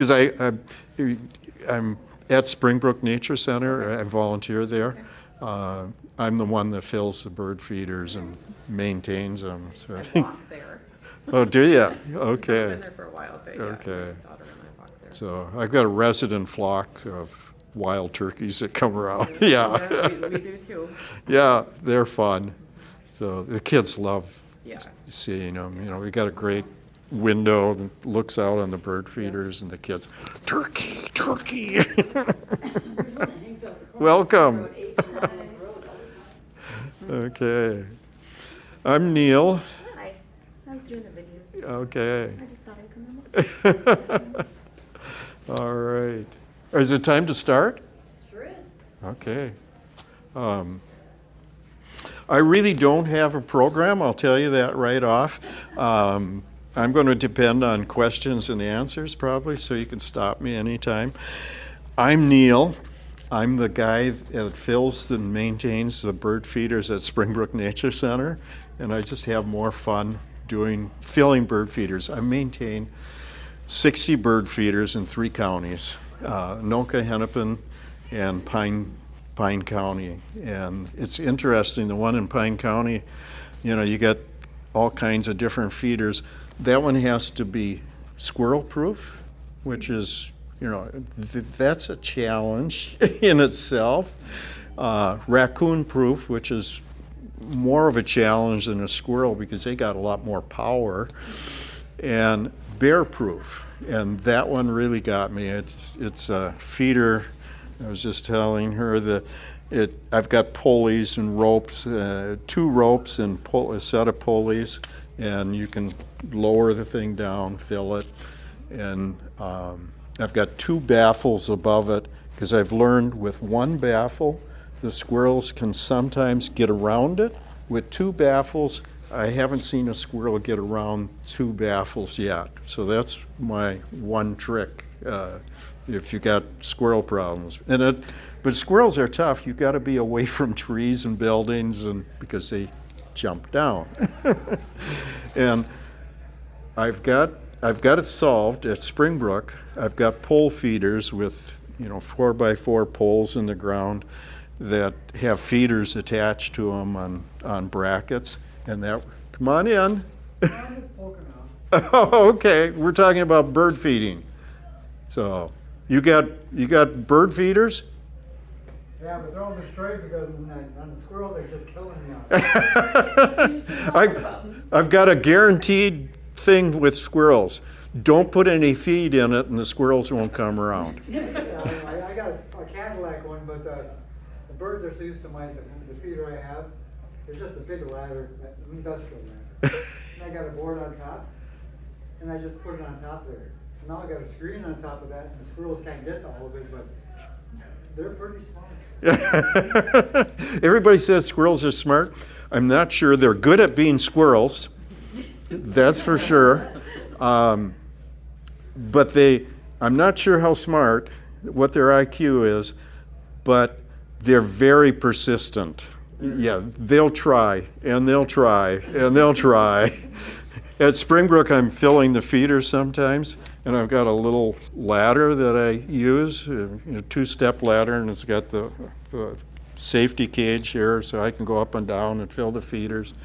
Because I'm at Springbrook Nature Center. I volunteer there. I'm the one that fills the bird feeders and maintains them. So. I walk there. Oh, do you? I've Okay. been there for a while, but yeah, Okay. my daughter and I walk there. So I've got a resident flock of wild turkeys that come around. Yeah. Yeah, we do too. Yeah, they're fun. So the kids love Yeah. seeing them. You know, we got a great window that looks out on the bird feeders, and the kids, turkey, turkey. Welcome. Okay. I'm Neal. Hi. I was doing the videos. Okay. I just thought I'd come in. All right. Is it time to start? Sure is. Okay. I really don't have a program, I'll tell you that right off. I'm going to depend on questions and answers probably, so you can stop me anytime. I'm Neal. I'm the guy that fills and maintains the bird feeders at Springbrook Nature Center, and I just have more fun filling bird feeders. I maintain 60 bird feeders in 3 counties, Anoka, Hennepin, and Pine County. And it's interesting, the one in Pine County, you know, you get all kinds of different feeders. That one has to be squirrel proof, which is, you know, that's a challenge in itself. Raccoon proof, which is more of a challenge than a squirrel because they got a lot more power. And bear proof, and that one really got me. It's a feeder. I was just telling her that I've got pulleys and ropes, 2 ropes and a set of pulleys, and you can lower the thing down, fill it, and I've got 2 baffles above it because I've learned with 1 baffle, the squirrels can sometimes get around it. With 2 baffles, I haven't seen a squirrel get around 2 baffles yet. So that's my one trick if you got squirrel problems. But squirrels are tough. You got to be away from trees and buildings, and because they jump down. And I've got it solved at Springbrook. I've got pole feeders with 4x4 poles in the ground that have feeders attached to them on brackets. And that, come on in. Oh, okay, we're talking about bird feeding. So, you got bird feeders? Yeah, but throw them straight because on the squirrels they're just killing me. I've got a guaranteed thing with squirrels. Don't put any feed in it and the squirrels won't come around. Yeah, I got a Cadillac one, but the birds are so used to the feeder I have. It's just a big ladder, an industrial ladder. And I got a board on top, and I just put it on top there. So now I got a screen on top of that, and the squirrels can't get to all of it, but they're pretty smart. Everybody says squirrels are smart. I'm not sure. They're good at being squirrels. That's for sure. But I'm not sure how smart, what their IQ is, but they're very persistent. Yeah, they'll try, and they'll try, and they'll try. At Springbrook, I'm filling the feeders sometimes, and I've got a little ladder that I use, a 2-step ladder, and it's got the safety cage here, so I can go up and down and fill the feeders.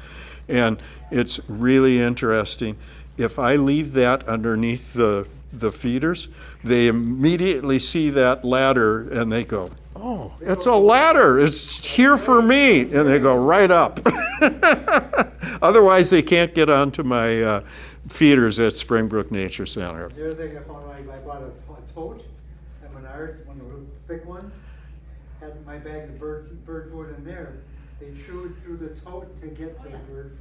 And it's really interesting. If I leave that underneath the feeders, they immediately see that ladder, and they go, oh, it's a ladder. It's here for me. And they go right up. Otherwise, they can't get onto my feeders at Springbrook Nature Center. The other thing I found, I bought a tote at Menards, one of the thick ones. Had my bags of bird food in there. They chewed through the tote to get to the bird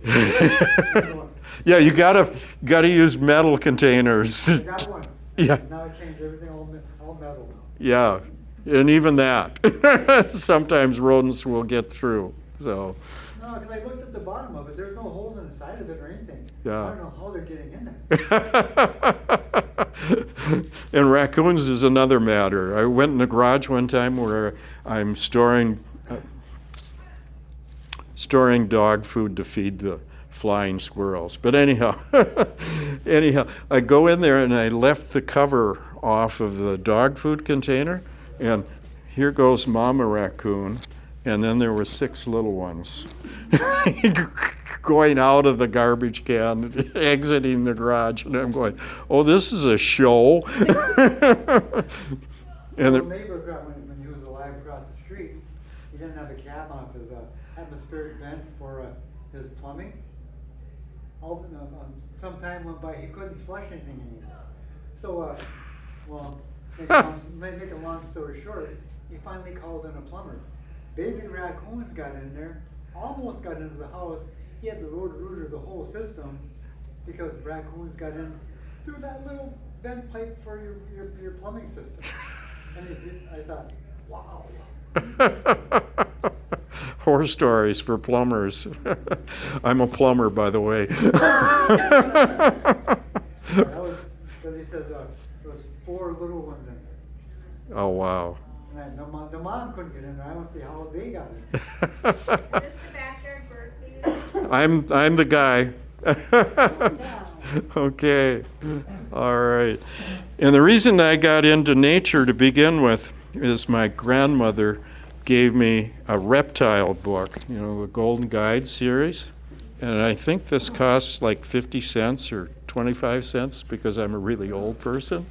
food. Yeah, you gotta use metal containers. I got one. Yeah. Now I changed everything all metal now. Yeah, and even that. Sometimes rodents will get through. So. No, because I looked at the bottom of it. There's no holes in the side of it or anything. Yeah. I don't know how they're getting in there. And raccoons is another matter. I went in the garage one time where I'm storing dog food to feed the flying squirrels. But anyhow, I go in there and I left the cover off of the dog food container, and here goes Mama Raccoon, and then there were 6 little ones going out of the garbage can, exiting the garage, and I'm going, oh, this is a show. And The the, neighbor, when he was alive across the street, he didn't have a cap on his atmospheric vent for his plumbing. Some time went by, he couldn't flush anything anymore. So, well, make a long story short, he finally called in a plumber. Baby raccoons got in there, almost got into the house. He had to rotor the whole system because raccoons got in through that little vent pipe for your plumbing system. And I thought, wow. horror stories for plumbers. I'm a plumber, by the way. That was, because he says there was 4 little ones in there. Oh, wow. And the mom couldn't get in there. I don't see how they got in. Is this the backyard bird feeder? I'm the guy. Yeah. Okay, all right. And the reason I got into nature to begin with is my grandmother gave me a reptile book, you know, the Golden Guide series. And I think this costs like 50 cents or 25 cents because I'm a really old person.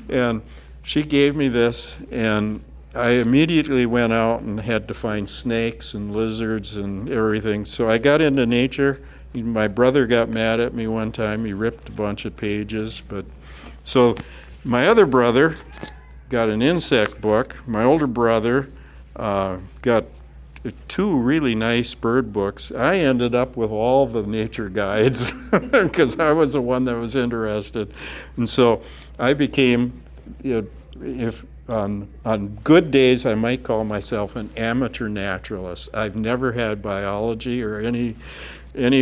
And she gave me this, and I immediately went out and had to find snakes and lizards and everything. So I got into nature. My brother got mad at me one time. He ripped a bunch of pages. But so my other brother got an insect book. My older brother got 2 really nice bird books. I ended up with all the nature guides because I was the one that was interested. And so I became, if on good days, I might call myself an amateur naturalist. I've never had biology or any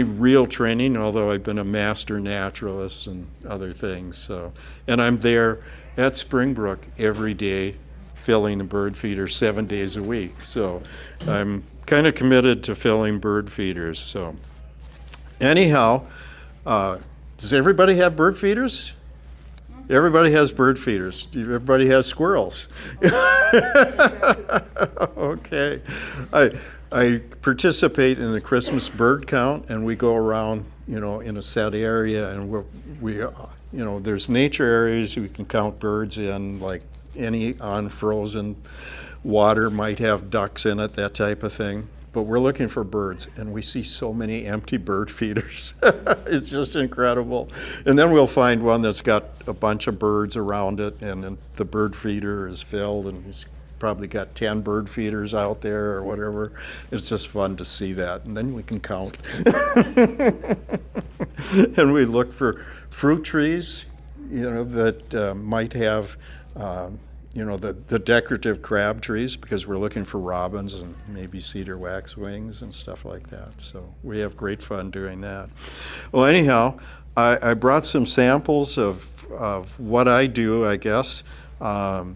real training, although I've been a master naturalist and other things. So, and I'm there at Springbrook every day, filling the bird feeder 7 days a week. So I'm kind of committed to filling bird feeders. So anyhow, does everybody have bird feeders? Everybody has bird feeders. Everybody has squirrels. Okay. I participate in the Christmas bird count, and we go around, you know, in a set area, and we you know, there's nature areas we can count birds in, like any unfrozen water might have ducks in it, that type of thing. But we're looking for birds, and we see so many empty bird feeders. It's just incredible. And then we'll find one that's got a bunch of birds around it, and then the bird feeder is filled, and it's probably got 10 bird feeders out there or whatever. It's just fun to see that, and then we can count. And we look for fruit trees, you know, that might have you know, the decorative crab trees, because we're looking for robins and maybe cedar waxwings and stuff like that. So we have great fun doing that. Well, anyhow, I brought some samples of what I do, I guess. The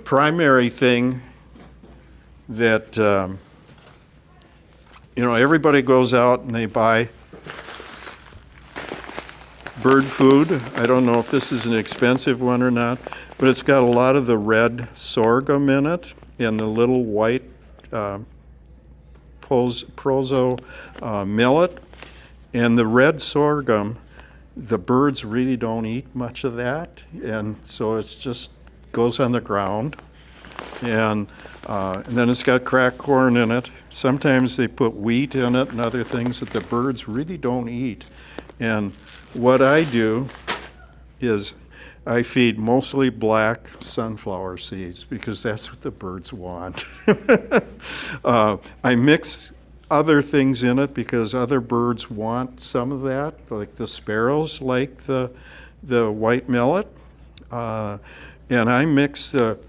primary thing that, you know, everybody goes out and they buy bird food. I don't know if this is an expensive one or not, but it's got a lot of the red sorghum in it and the little white proso millet. And the red sorghum, the birds really don't eat much of that, and so it's just goes on the ground. And then it's got cracked corn in it. Sometimes they put wheat in it and other things that the birds really don't eat. And what I do is I feed mostly black sunflower seeds because that's what the birds want. I mix other things in it because other birds want some of that, like the sparrows like the white millet. And I mix the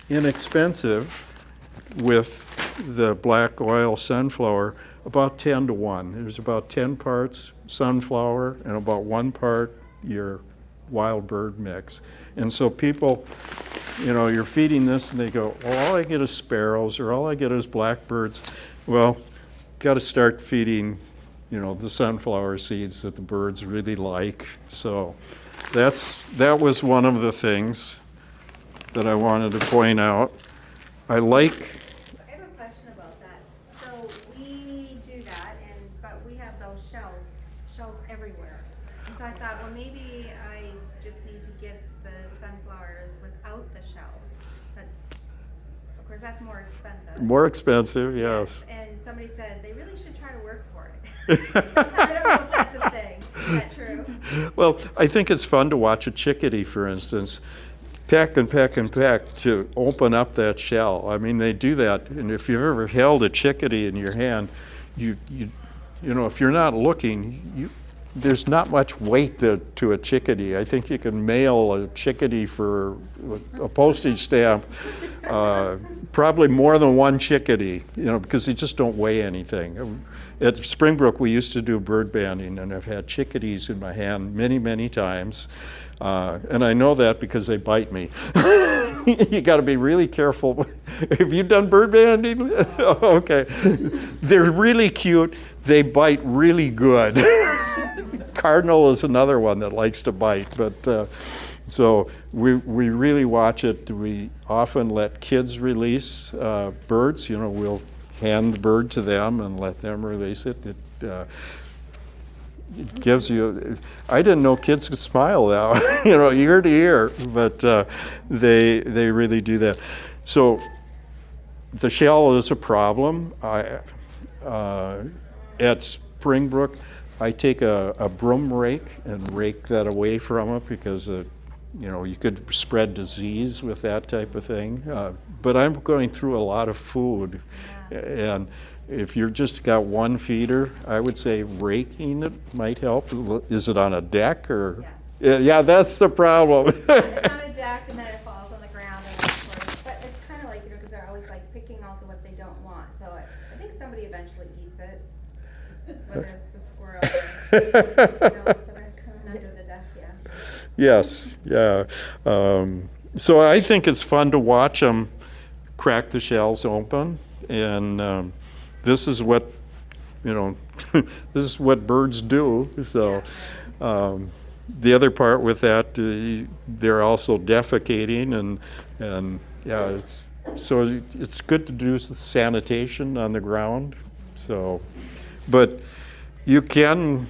inexpensive with the black oil sunflower about 10 to 1. There's about 10 parts sunflower and about 1 part your wild bird mix. And so people, you know, you're feeding this and they go, well, all I get is sparrows or all I get is blackbirds. Well, got to start feeding, you know, the sunflower seeds that the birds really like. So that was one of the things that I wanted to point out. I like, I have a question about that. So we do that, but we have those shelves everywhere. And so I thought, well, maybe I just need to get the sunflowers without the shelves. But of course, that's more expensive. more expensive, yes. And somebody said they really should try to work for it. I don't know if that's a thing. Is that true? Well, I think it's fun to watch a chickadee, for instance, peck and peck and peck to open up that shell. I mean, they do that, and if you've ever held a chickadee in your hand, you know, if you're not looking, there's not much weight to a chickadee. I think you can mail a chickadee for a postage stamp, probably more than one chickadee, you know, because they just don't weigh anything. At Springbrook, we used to do bird banding, and I've had chickadees in my hand many, many times. And I know that because they bite me. You got to be really careful. Have you done bird banding? Okay. They're really cute. They bite really good. Cardinal is another one that likes to bite. But so we really watch it. We often let kids release birds. You know, we'll hand the bird to them and let them release it. It gives you, I didn't know kids could smile that, you know, ear to ear, but they really do that. So the shell is a problem. At Springbrook, I take a broom rake and rake that away from it because, you know, you could spread disease with that type of thing. But I'm going through a lot of food, and if you're just got one feeder, I would say raking it might help. Is it on a deck or? Yeah, that's the problem. It's on a deck and then it falls on the ground and but it's kind of like, you know, because they're always like picking out what they don't want. So I think somebody eventually eats it, whether it's the squirrel or the raccoon under the deck, yeah. Yes, yeah. So I think it's fun to watch them crack the shells open, and this is what, you know, this is what birds do. So the other part with that, they're also defecating, and yeah, it's good to do sanitation on the ground. So, but you can,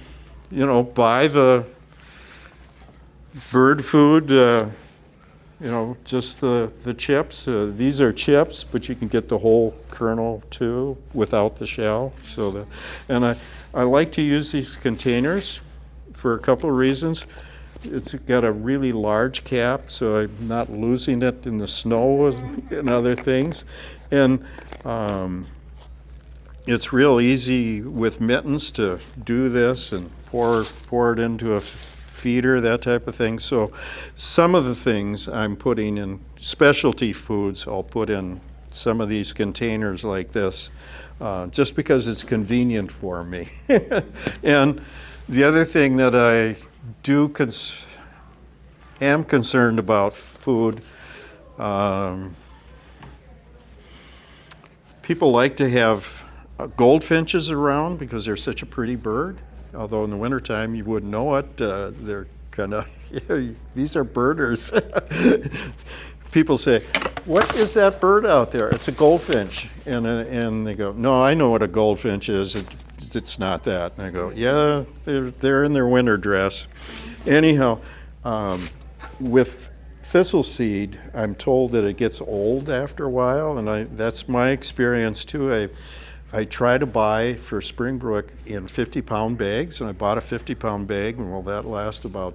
you know, buy the bird food. You know, just the chips. These are chips, but you can get the whole kernel too without the shell. So and I like to use these containers for a couple of reasons. It's got a really large cap, so I'm not losing it in the snow and other things. And it's real easy with mittens to do this and pour it into a feeder, that type of thing. So some of the things I'm putting in specialty foods, I'll put in some of these containers like this, just because it's convenient for me. And the other thing that I am concerned about food, people like to have goldfinches around because they're such a pretty bird. Although in the wintertime you wouldn't know it, they're kind of, these are birders. People say, what is that bird out there? It's a goldfinch. And they go, no, I know what a goldfinch is. It's not that. And I go, yeah, they're in their winter dress. Anyhow, with thistle seed, I'm told that it gets old after a while, and that's my experience too. I try to buy for Springbrook in 50-pound bags, and I bought a 50-pound bag, and well, that lasts about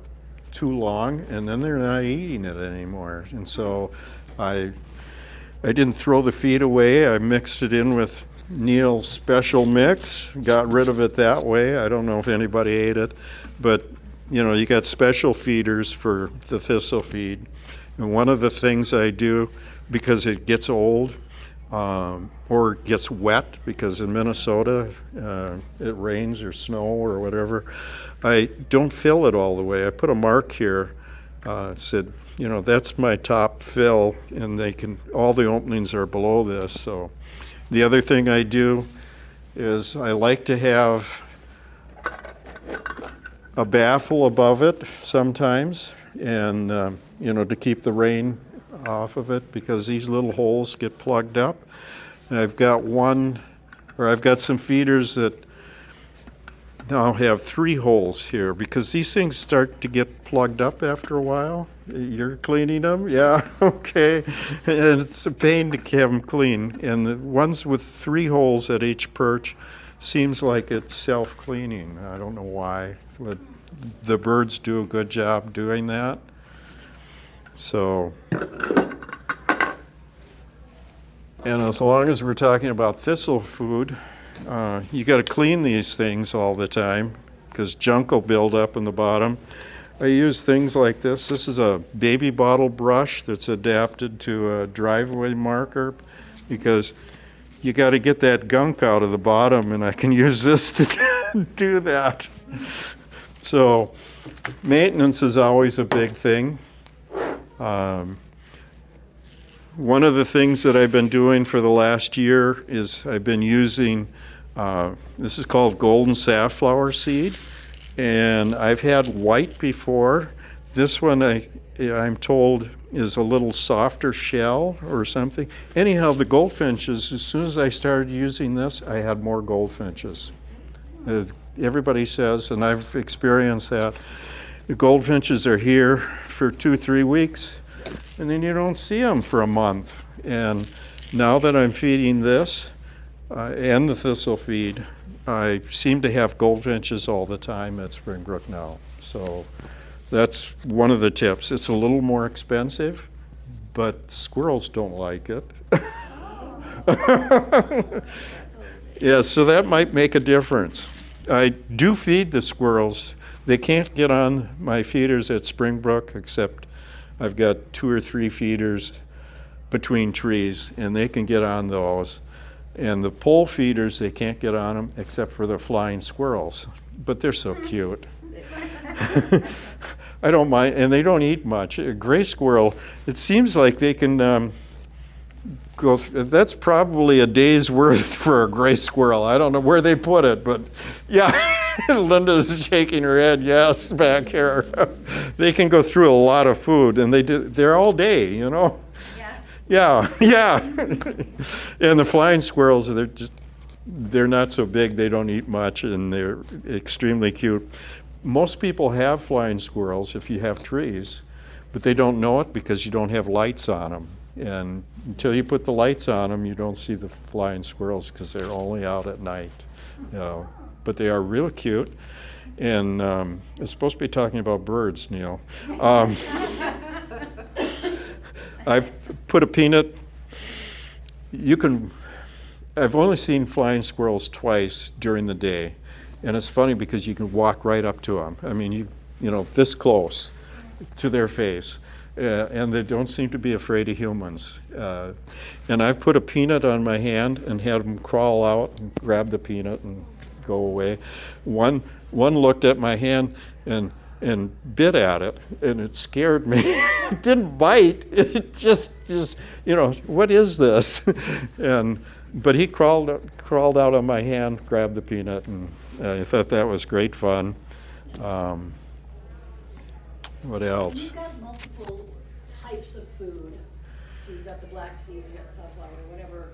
too long, and then they're not eating it anymore. And so I didn't throw the feed away. I mixed it in with Neal's special mix, got rid of it that way. I don't know if anybody ate it, but you know, you got special feeders for the thistle feed. And one of the things I do, because it gets old, or it gets wet, because in Minnesota it rains or snow or whatever, I don't fill it all the way. I put a mark here, said, you know, that's my top fill, and all the openings are below this. So the other thing I do is I like to have a baffle above it sometimes, and to keep the rain off of it, because these little holes get plugged up. And I've got some feeders that now have 3 holes here, because these things start to get plugged up after a while. You're cleaning them? Yeah, okay. And it's a pain to have them clean. And the ones with 3 holes at each perch seems like it's self-cleaning. I don't know why, but the birds do a good job doing that. So, and as long as we're talking about thistle food, you got to clean these things all the time, because junk will build up in the bottom. I use things like this. This is a baby bottle brush that's adapted to a driveway marker, because you got to get that gunk out of the bottom, and I can use this to do that. So maintenance is always a big thing. One of the things that I've been doing for the last year is I've been using, this is called golden safflower seed, and I've had white before. This one I'm told is a little softer shell or something. Anyhow, the goldfinches, as soon as I started using this, I had more goldfinches. Everybody says, and I've experienced that, the goldfinches are here for 2-3 weeks, and then you don't see them for a month. And now that I'm feeding this and the thistle feed, I seem to have goldfinches all the time at Springbrook now. So that's one of the tips. It's a little more expensive, but squirrels don't like it. Yeah, so that might make a difference. I do feed the squirrels. They can't get on my feeders at Springbrook, except I've got 2 or 3 feeders between trees, and they can get on those. And the pole feeders, they can't get on them except for the flying squirrels. But they're so cute. I don't mind, and they don't eat much. A gray squirrel, it seems like they can go that's probably a day's worth for a gray squirrel. I don't know where they put it, but yeah. Linda's shaking her head, yes, back here. They can go through a lot of food, and they're all day, Yeah. And the flying squirrels, they're not so big, they don't eat much, and they're extremely cute. Most people have flying squirrels if you have trees, but they don't know it because you don't have lights on them. And until you put the lights on them, you don't see the flying squirrels because they're only out at night. But they are real cute. And it's supposed to be talking about birds, Neal. I've put a peanut. I've only seen flying squirrels twice during the day. And it's funny because you can walk right up to them. I mean, this close to their face. And they don't seem to be afraid of humans. And I've put a peanut on my hand and had them crawl out and grab the peanut and go away. One looked at my hand and bit at it, and it scared me. It didn't bite. It just what is this? But he crawled out on my hand, grabbed the peanut, and I thought that was great fun. What else? You've got multiple types of food. So you've got the black seed, you've got sunflower, whatever.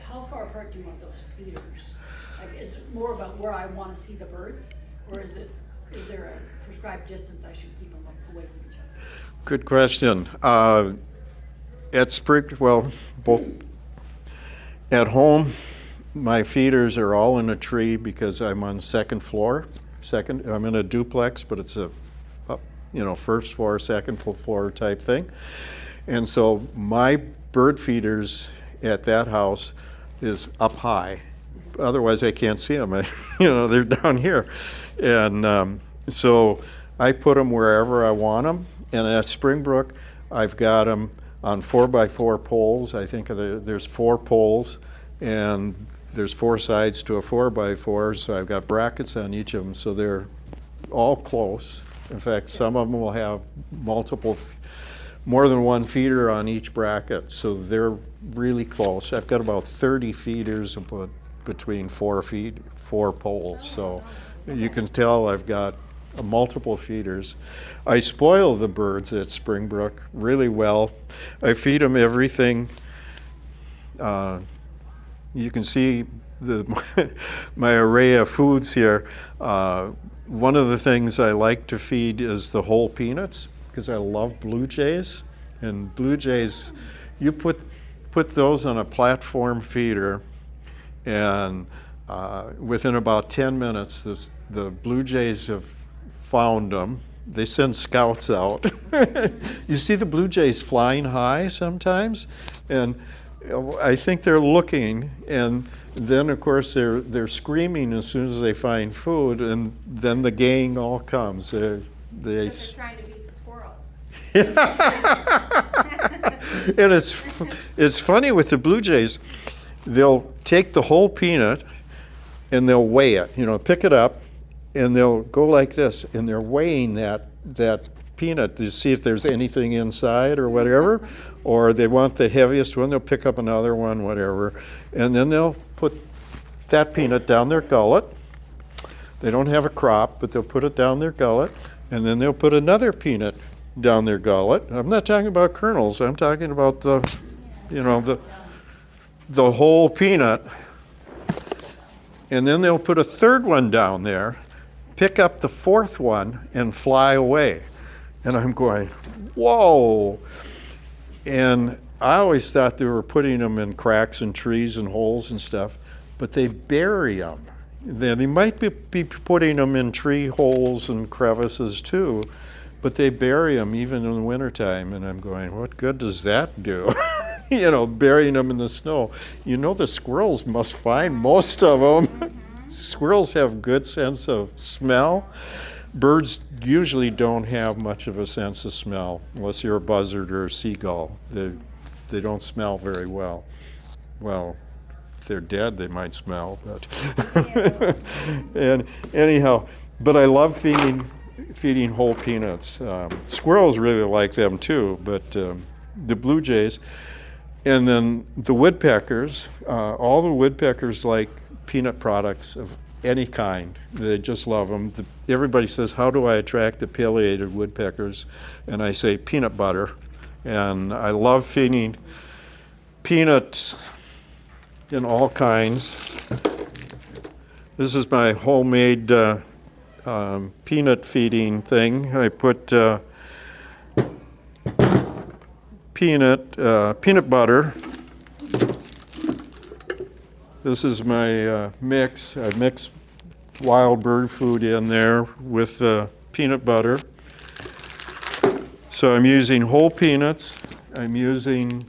How far apart do you want those feeders? Like, is it more about where I want to see the birds, or is there a prescribed distance I should keep them away from each other? Good question. Both at home, my feeders are all in a tree because I'm on second floor. I'm in a duplex, but it's a first floor, second floor type thing. And so my bird feeders at that house is up high. Otherwise I can't see them. They're down here. And so I put them wherever I want them. And at Springbrook, I've got them on 4x4 poles. I think there's 4 poles, and there's 4 sides to a 4x4. So I've got brackets on each of them, so they're all close. In fact, some of them will have more than one feeder on each bracket, so they're really close. I've got about 30 feeders between 4 poles, so you can tell I've got multiple feeders. I spoil the birds at Springbrook really well. I feed them everything. You can see my array of foods here. One of the things I like to feed is the whole peanuts because I love blue jays. And blue jays, you put those on a platform feeder, and within about 10 minutes, the blue jays have found them. They send scouts out. You see the blue jays flying high sometimes, and I think they're looking, and then of course they're screaming as soon as they find food, and then the gang all comes. They Because they're trying to beat the squirrels. And it's funny with the blue jays. They'll take the whole peanut and they'll weigh it. Pick it up, and they'll go like this, and they're weighing that peanut to see if there's anything inside or whatever. Or they want the heaviest one, they'll pick up another one, whatever, and then they'll put that peanut down their gullet. They don't have a crop, but they'll put it down their gullet, and then they'll put another peanut down their gullet. I'm not talking about kernels. I'm talking about the whole peanut. And then they'll put a third one down there, pick up the fourth one, and fly away. And I'm going, whoa. And I always thought they were putting them in cracks and trees and holes and stuff, but they bury them. They might be putting them in tree holes and crevices too, but they bury them even in the wintertime. And I'm going, what good does that do? Burying them in the snow. The squirrels must find most of them. Squirrels have good sense of smell. Birds usually don't have much of a sense of smell, unless you're a buzzard or a seagull. They don't smell very well. Well, if they're dead, they might smell, but and anyhow, but I love feeding whole peanuts. Squirrels really like them too, but the blue jays, and then the woodpeckers. All the woodpeckers like peanut products of any kind. They just love them. Everybody says, how do I attract the pileated woodpeckers? And I say peanut butter. And I love feeding peanuts in all kinds. This is my homemade peanut feeding thing. I put peanut butter. This is my mix. I mix wild bird food in there with peanut butter. So I'm using whole peanuts. I'm using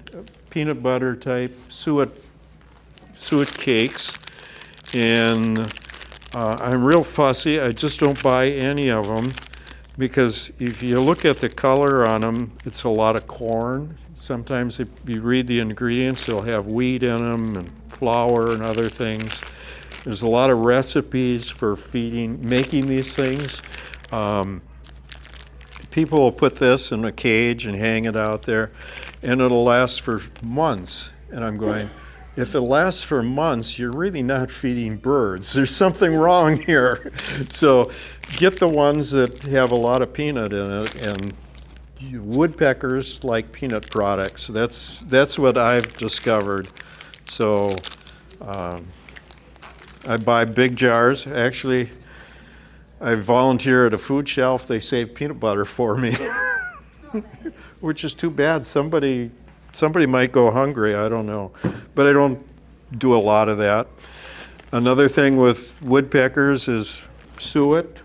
peanut butter type suet cakes. And I'm real fussy. I just don't buy any of them because if you look at the color on them, it's a lot of corn. Sometimes if you read the ingredients, they'll have wheat in them and flour and other things. There's a lot of recipes for making these things. People will put this in a cage and hang it out there, and it'll last for months. And I'm going, if it lasts for months, you're really not feeding birds. There's something wrong here. So get the ones that have a lot of peanut in it, and woodpeckers like peanut products. That's what I've discovered. So I buy big jars. Actually, I volunteer at a food shelf. They save peanut butter for me, which is too bad. Somebody might go hungry. I don't know, but I don't do a lot of that. Another thing with woodpeckers is suet.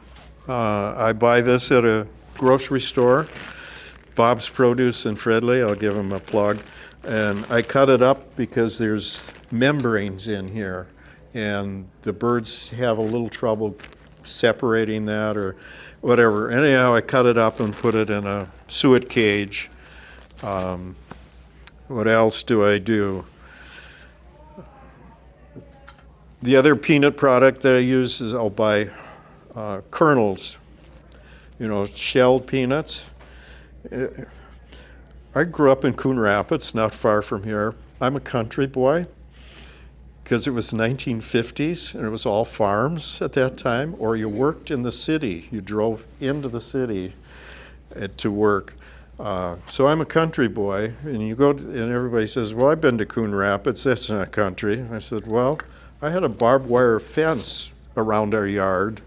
I buy this at a grocery store, Bob's Produce in Fredley. I'll give them a plug. And I cut it up because there's membranes in here, and the birds have a little trouble separating that or whatever. Anyhow, I cut it up and put it in a suet cage. What else do I do? The other peanut product that I use is I'll buy kernels, shelled peanuts. I grew up in Coon Rapids, not far from here. I'm a country boy. because it was 1950s and it was all farms at that time, or you worked in the city. You drove into the city to work. So I'm a country boy, and you go and everybody says, well, I've been to Coon Rapids. That's not country. I said, well, I had a barbed wire fence around our yard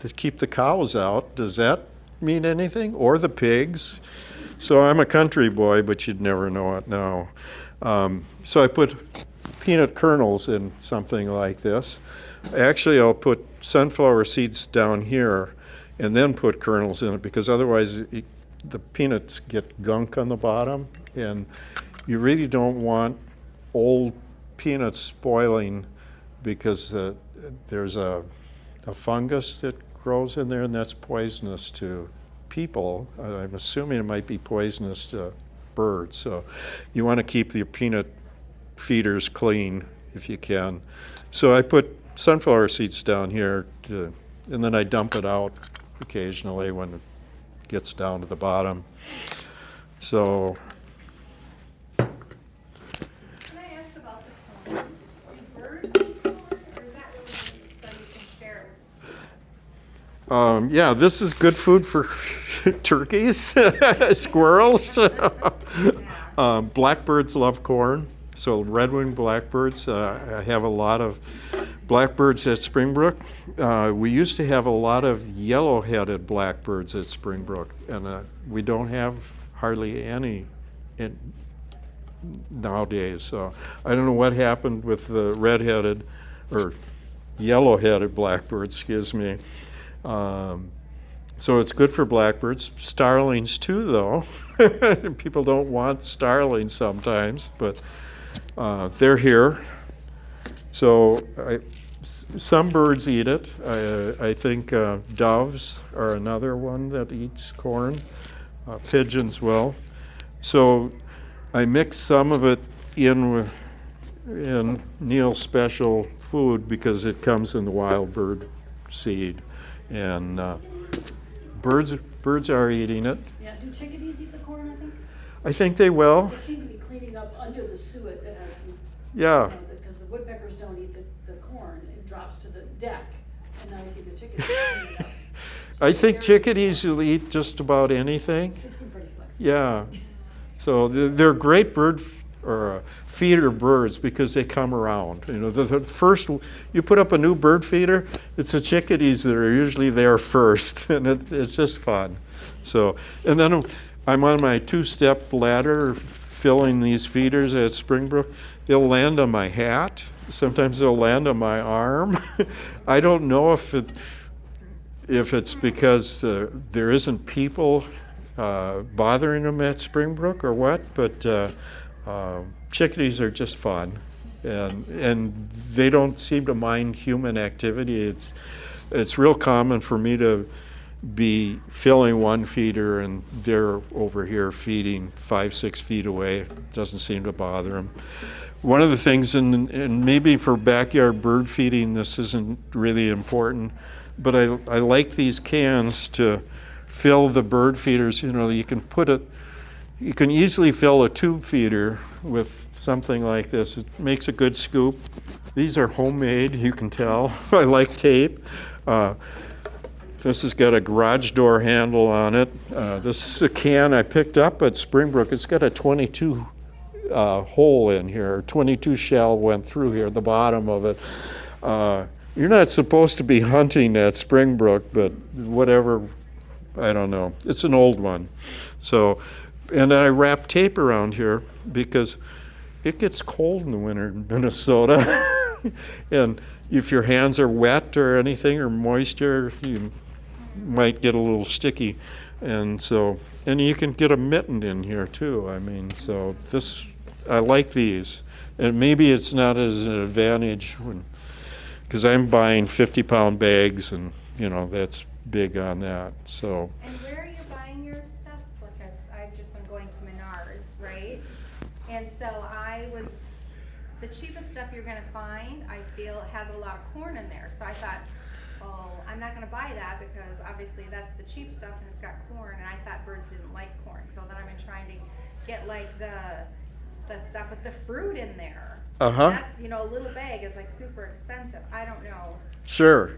to keep the cows out. Does that mean anything? Or the pigs? So I'm a country boy, but you'd never know it now. So I put peanut kernels in something like this. Actually, I'll put sunflower seeds down here and then put kernels in it, because otherwise the peanuts get gunk on the bottom, and you really don't want old peanuts spoiling, because there's a fungus that grows in there, and that's poisonous to people. I'm assuming it might be poisonous to birds. So you want to keep your peanut feeders clean if you can. So I put sunflower seeds down here, and then I dump it out occasionally when it gets down to the bottom. So Can I ask about the corn? Do birds eat corn, or is that really so you can share it with us? yeah, this is good food for turkeys, squirrels. Blackbirds love corn. So red-winged blackbirds, I have a lot of blackbirds at Springbrook. We used to have a lot of yellow-headed blackbirds at Springbrook, and we don't have hardly any nowadays. So I don't know what happened with the red-headed or yellow-headed blackbirds, excuse me. So it's good for blackbirds. Starlings too, though. People don't want starlings sometimes, but they're here. So some birds eat it. I think doves are another one that eats corn. Pigeons will. So I mix some of it in Neal's special food, because it comes in the wild bird seed. And birds are eating it. Yeah, do chickadees eat the corn, I think? I think they will. They seem to be cleaning up under the suet that has some, Yeah. because the woodpeckers don't eat the corn, it drops to the deck, and now I see the chickadees cleaning it up. I think chickadees will eat just about anything. They seem pretty flexible. Yeah. So they're great feeder birds, because they come around. You know, the first you put up a new bird feeder, it's the chickadees that are usually there first, and it's just fun. So, and then I'm on my two-step ladder filling these feeders at Springbrook. They'll land on my hat. Sometimes they'll land on my arm. I don't know if it's because there isn't people bothering them at Springbrook or what, but chickadees are just fun, and they don't seem to mind human activity. It's real common for me to be filling one feeder and they're over here feeding 5-6 feet away. It doesn't seem to bother them. One of the things, and maybe for backyard bird feeding this isn't really important, but I like these cans to fill the bird feeders. You know, you can easily fill a tube feeder with something like this. It makes a good scoop. These are homemade, you can tell. I like tape. This has got a garage door handle on it. This is a can I picked up at Springbrook. It's got a 22 hole in here. 22 shell went through here, the bottom of it. You're not supposed to be hunting at Springbrook, but whatever, I don't know. It's an old one. So, and I wrap tape around here because it gets cold in the winter in Minnesota. And if your hands are wet or anything or moisture, you might get a little sticky. And so, and you can get a mitten in here too. I mean, so this, I like these. And maybe it's not as an advantage because I'm buying 50-pound bags, and you know, that's big on that. So. And where are you buying your stuff? Because I've just been going to Menards, right? And so the cheapest stuff you're gonna find, I feel, has a lot of corn in there. So I thought, oh, I'm not gonna buy that because obviously that's the cheap stuff and it's got corn, and I thought birds didn't like corn. So then I've been trying to get like the the stuff with the fruit in there. Uh-huh. That's, you know, a little bag is like super expensive. I don't know. Sure.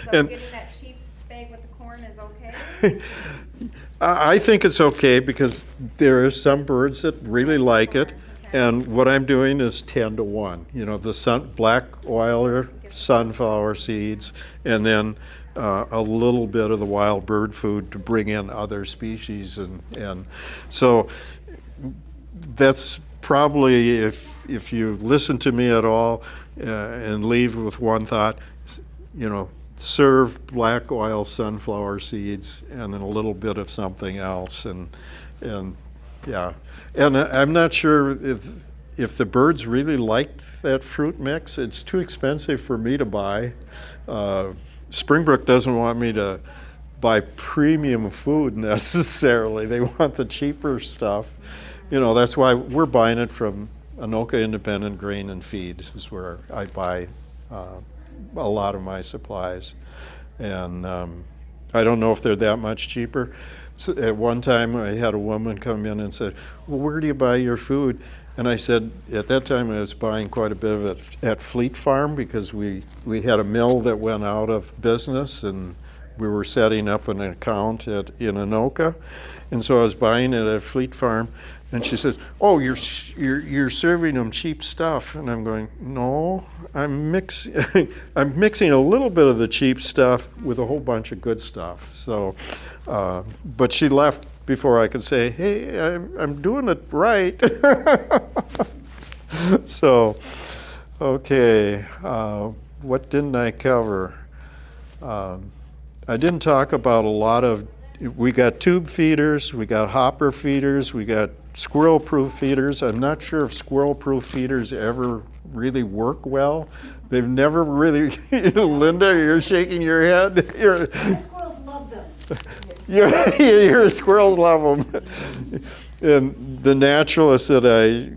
So And getting that cheap bag with the corn is okay? I think it's okay because there are some birds that really like it. Okay. And what I'm doing is 10 to 1. You know, the black oiler, sunflower seeds, and then a little bit of the wild bird food to bring in other species. And so that's probably, if you listen to me at all and leave with one thought, you know, serve black oil sunflower seeds and then a little bit of something else. And yeah. And I'm not sure if the birds really like that fruit mix. It's too expensive for me to buy. Springbrook doesn't want me to buy premium food necessarily. They want the cheaper stuff. You know, that's why we're buying it from Anoka Independent Grain and Feed is where I buy a lot of my supplies. And I don't know if they're that much cheaper. So at one time I had a woman come in and said, well, where do you buy your food? And I said, at that time I was buying quite a bit of it at Fleet Farm because we had a mill that went out of business and we were setting up an account in Anoka. And so I was buying it at Fleet Farm. And she says, oh, you're serving them cheap stuff. And I'm going, no, I'm mixing a little bit of the cheap stuff with a whole bunch of good stuff. So, but she left before I could say, hey, I'm doing it right. So, okay, what didn't I cover? I didn't talk about a lot of, we got tube feeders, we got hopper feeders, we got squirrel-proof feeders. I'm not sure if squirrel-proof feeders ever really work well. They've never really, Linda, you're shaking your head. The squirrels love them. Your squirrels love them. And the naturalist that I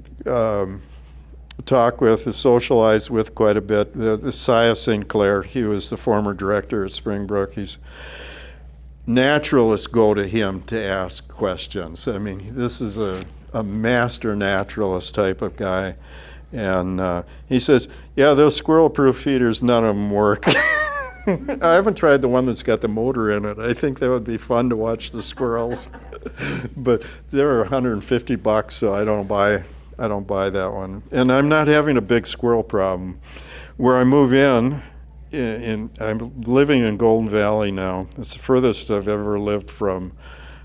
talk with, socialize with quite a bit, the Sia Sinclair, he was the former director at Springbrook. Naturalists go to him to ask questions. I mean, this is a master naturalist type of guy. And he says, yeah, those squirrel-proof feeders, none of them work. I haven't tried the one that's got the motor in it. I think that would be fun to watch the squirrels. But they're $150, so I don't buy that one. And I'm not having a big squirrel problem. Where I move in I'm living in Golden Valley now. It's the furthest I've ever lived from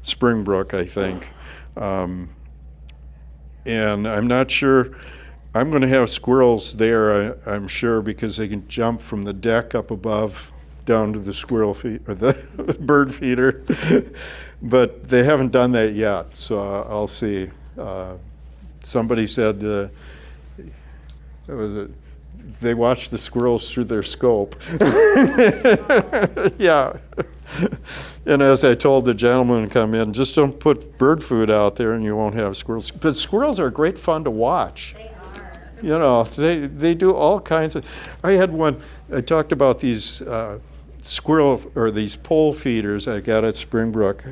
Springbrook, I think. And I'm not sure, I'm going to have squirrels there, I'm sure, because they can jump from the deck up above down to the squirrel feed or the bird feeder. But they haven't done that yet, so I'll see. Somebody said, they watch the squirrels through their scope. Yeah. And as I told the gentleman to come in, just don't put bird food out there and you won't have squirrels. But squirrels are great fun to watch. They are. You know, they do all kinds of, I had one, I talked about these these pole feeders I got at Springbrook.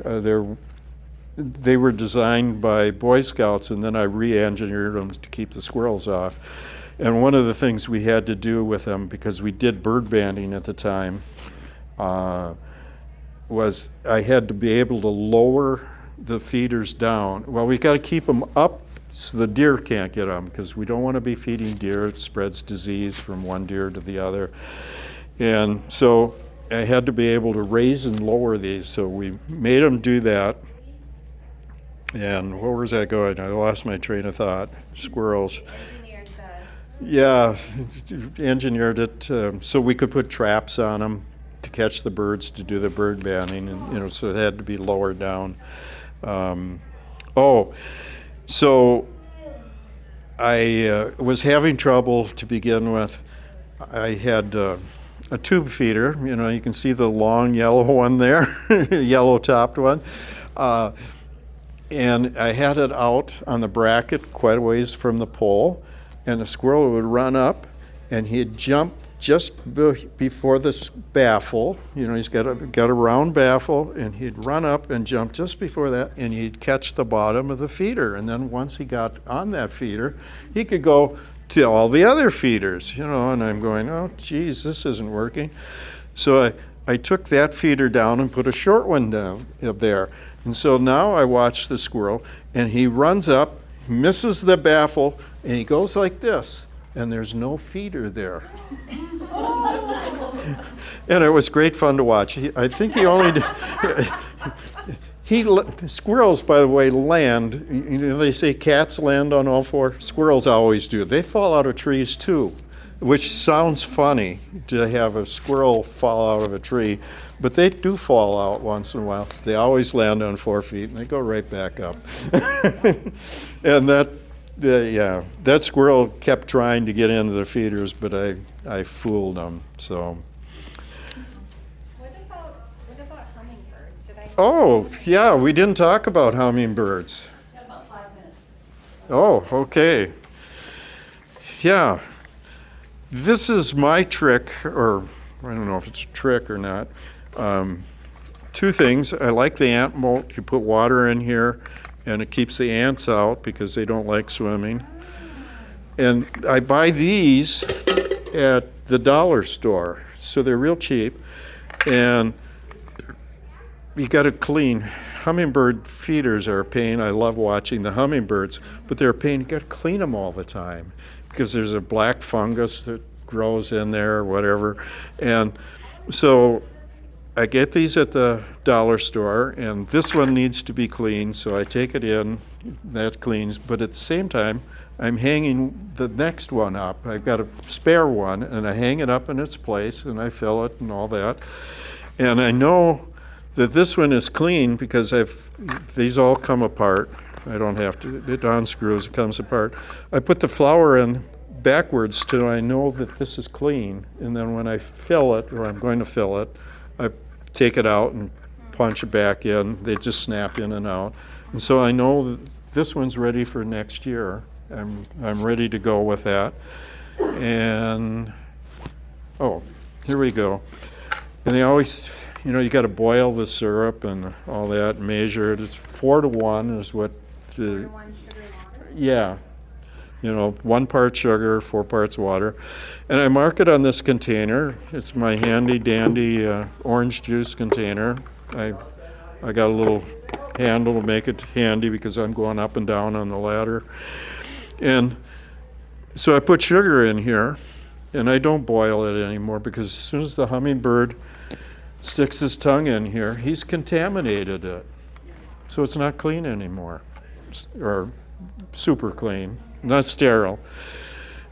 They were designed by Boy Scouts, and then I re-engineered them to keep the squirrels off. And one of the things we had to do with them, because we did bird banding at the time, was I had to be able to lower the feeders down. Well, we got to keep them up so the deer can't get them, because we don't want to be feeding deer. It spreads disease from one deer to the other. And so I had to be able to raise and lower these. So we made them do that. And where was that going? I lost my train of thought. Squirrels. Engineered Yeah, engineered it so we could put traps on them to catch the birds, to do the bird banding, and so it had to be lowered down. So I was having trouble to begin with. I had a tube feeder. You can see the long yellow one there, yellow topped one. And I had it out on the bracket quite a ways from the pole, and the squirrel would run up and he'd jump just before this baffle, he's got a round baffle, and he'd run up and jump just before that, and he'd catch the bottom of the feeder. And then once he got on that feeder, he could go to all the other feeders, and I'm going, oh, geez, this isn't working. So I took that feeder down and put a short one down up there. And so now I watch the squirrel, and he runs up, misses the baffle, and he goes like this, and there's no feeder there. And it was great fun to watch. I think he only did. Squirrels, by the way, land. They say cats land on all four. Squirrels always do. They fall out of trees too, which sounds funny to have a squirrel fall out of a tree, but they do fall out once in a while. They always land on 4 feet, and they go right back up. And that squirrel kept trying to get into the feeders, but I fooled him. So. What about hummingbirds? Did I? Oh, yeah, we didn't talk about hummingbirds. Got about 5 minutes. Oh, okay. Yeah. This is my trick, or I don't know if it's a trick or not. 2 things. I like the ant moat. You put water in here, and it keeps the ants out because they don't like swimming. And I buy these at the dollar store, so they're real cheap. And you got to clean. Hummingbird feeders are a pain. I love watching the hummingbirds, but they're a pain. You got to clean them all the time because there's a black fungus that grows in there or whatever. And so I get these at the dollar store, and this one needs to be cleaned, so I take it in, that cleans, but at the same time, I'm hanging the next one up. I've got a spare one, and I hang it up in its place, and I fill it and all that. And I know that this one is clean because these all come apart. I don't have to, it unscrews, it comes apart. I put the flour in backwards till I know that this is clean, and then when I fill it, or I'm going to fill it, I take it out and punch it back in. They just snap in and out. And so I know that this one's ready for next year. I'm ready to go with that. And, oh, here we go. And they always, you got to boil the syrup and all that, measure it. It's 4-to-1 is what the, 1 sugar water? yeah. 1 part sugar, 4 parts water. And I mark it on this container. It's my handy dandy orange juice container. I got a little handle to make it handy because I'm going up and down on the ladder. And so I put sugar in here, and I don't boil it anymore because as soon as the hummingbird sticks his tongue in here, he's contaminated it. So it's not clean anymore, or super clean. Not sterile.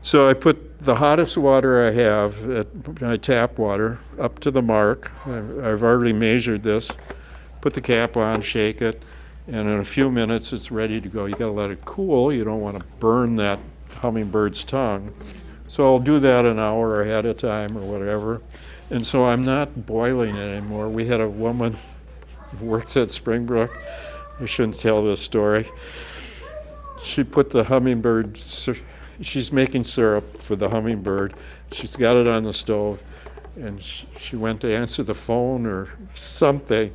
So I put the hottest water I have, at my tap water, up to the mark. I've already measured this. Put the cap on, shake it, and in a few minutes it's ready to go. You gotta let it cool. You don't want to burn that hummingbird's tongue. So I'll do that an hour ahead of time or whatever. And so I'm not boiling it anymore. We had a woman who worked at Springbrook. I shouldn't tell this story. She put the hummingbird, she's making syrup for the hummingbird. She's got it on the stove, and she went to answer the phone or something.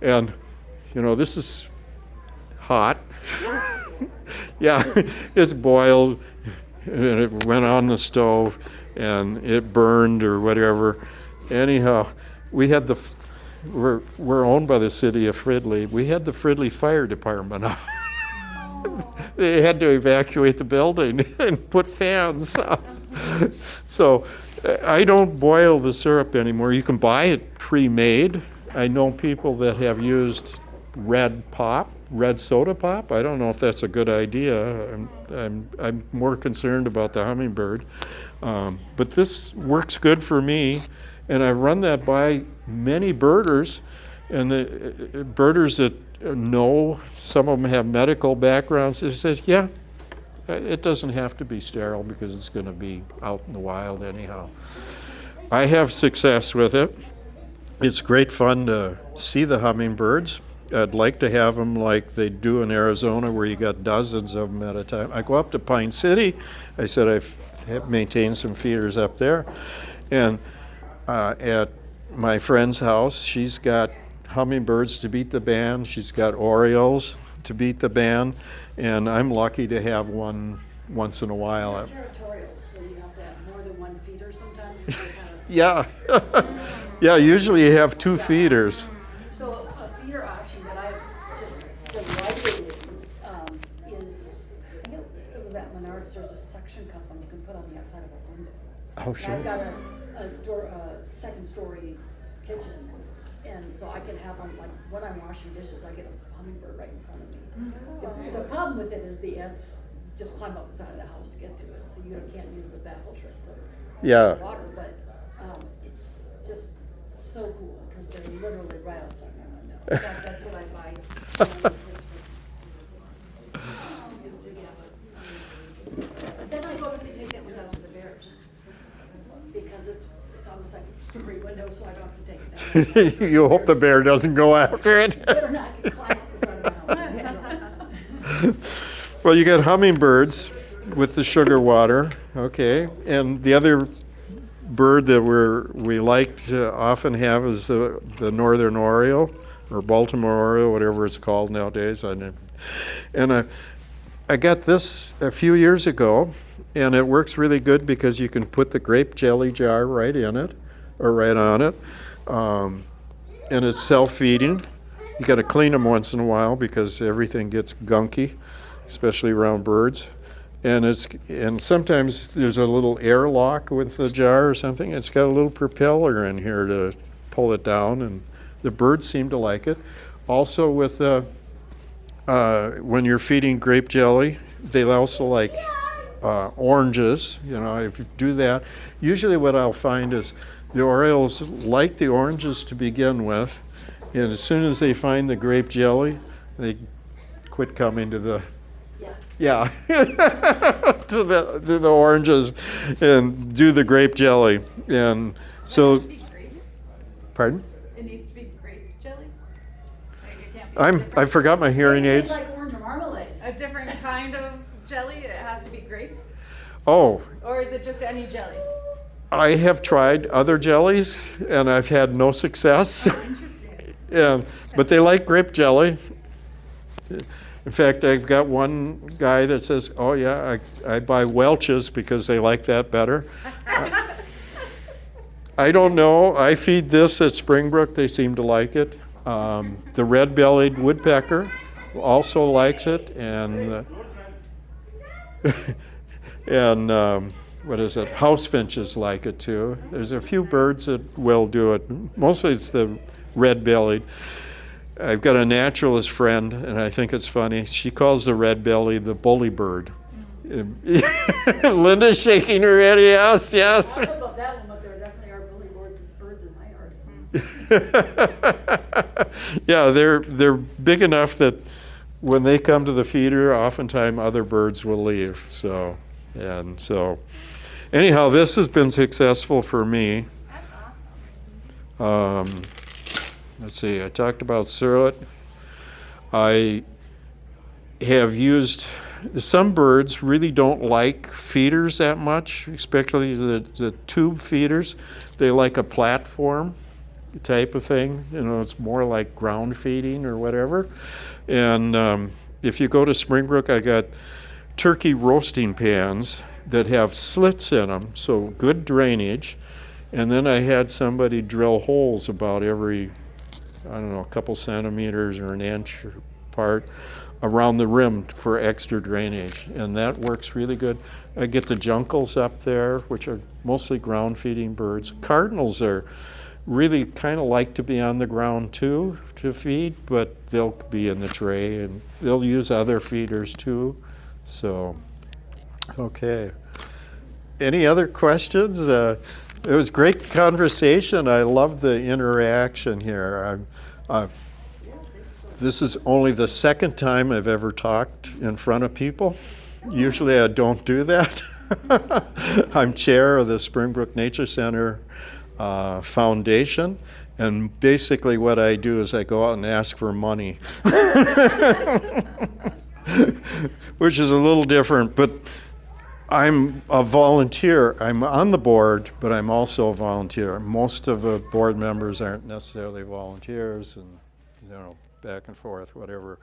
And, this is hot. Yeah, it's boiled, and it went on the stove, and it burned or whatever. Anyhow, we're owned by the city of Fridley. We had the Fridley Fire Department out. They had to evacuate the building and put fans up. So I don't boil the syrup anymore. You can buy it pre-made. I know people that have used red soda pop. I don't know if that's a good idea. I'm more concerned about the hummingbird. But this works good for me, and I run that by many birders, and the birders that know, some of them have medical backgrounds. They said, yeah, it doesn't have to be sterile because it's going to be out in the wild anyhow. I have success with it. It's great fun to see the hummingbirds. I'd like to have them like they do in Arizona, where you got dozens of them at a time. I go up to Pine City. I said I've maintained some feeders up there. And at my friend's house, she's got hummingbirds to beat the band. She's got orioles to beat the band. And I'm lucky to have one once in a while. They're territorial, so you have to have more than one feeder sometimes. Yeah. Yeah, usually you have 2 feeders. So a feeder option that I've just delighted in is, I think it was at Menards, there's a suction cup one you can put on the outside of a window. Oh, And I've got a second story kitchen, and so I can have on, like, when I'm washing dishes, I get a hummingbird right in front of me. The problem with it is the ants just climb up the side of the house to get to it, so you can't use the baffle trick for Yeah. water, but it's just so cool, because they're literally right outside my window. In fact, that's what I buy. Then I go to take that one down to the bears, because it's on the second story window, so I don't have to take it down. You hope the bear doesn't go after it. Better not climb up the side of the house. Well, you got hummingbirds with the sugar water, okay, and the other bird that we like to often have is the northern oriole, or Baltimore oriole, whatever it's called nowadays. I got this a few years ago, and it works really good because you can put the grape jelly jar right in it, or right on it, and it's self-feeding. You got to clean them once in a while because everything gets gunky, especially around birds. And sometimes there's a little airlock with the jar or something. It's got a little propeller in here to pull it down, and the birds seem to like it. Also, with when you're feeding grape jelly, they also like oranges. You know, if you do that, usually what I'll find is the orioles like the oranges to begin with, and as soon as they find the grape jelly, they quit coming to the to the oranges and do the grape jelly. And so, pardon? It needs to be grape jelly? Like it can't be I forgot my hearing It's aids. like orange marmalade. a different kind of jelly? It has to be grape? Oh, Or is it just any jelly? I have tried other jellies and I've had no success. But they like grape jelly. In fact, I've got one guy that says, "Oh yeah, I buy Welch's because they like that better." I don't know. I feed this at Springbrook. They seem to like it. The red-bellied woodpecker also likes it, and what is it? House finches like it too. There's a few birds that will do it. Mostly it's the red-bellied. I've got a naturalist friend, and I think it's funny. She calls the red belly the bully bird. Linda's shaking her head. Yes, yes. I don't know about that one, but there definitely are bully birds in my yard. Yeah, they're big enough that when they come to the feeder, oftentimes other birds will leave. So, anyhow, this has been successful for me. Let's see, I talked about suet. I have used, some birds really don't like feeders that much, especially the tube feeders. They like a platform type of thing. You know, it's more like ground feeding or whatever. And if you go to Springbrook, I got turkey roasting pans that have slits in them, so good drainage. And then I had somebody drill holes about every, I don't know, a couple centimeters or an inch apart around the rim for extra drainage, and that works really good. I get the juncals up there, which are mostly ground feeding birds. Cardinals are really kind of like to be on the ground too to feed, but they'll be in the tray, and they'll use other feeders too. So, okay. Any other questions? It was great conversation. I love the interaction here. This is only the second time I've ever talked in front of people. Usually I don't do that. I'm chair of the Springbrook Nature Center Foundation, and basically what I do is I go out and ask for money, which is a little different, but I'm a volunteer. I'm on the board, but I'm also a volunteer. Most of the board members aren't necessarily volunteers, and back and forth, whatever.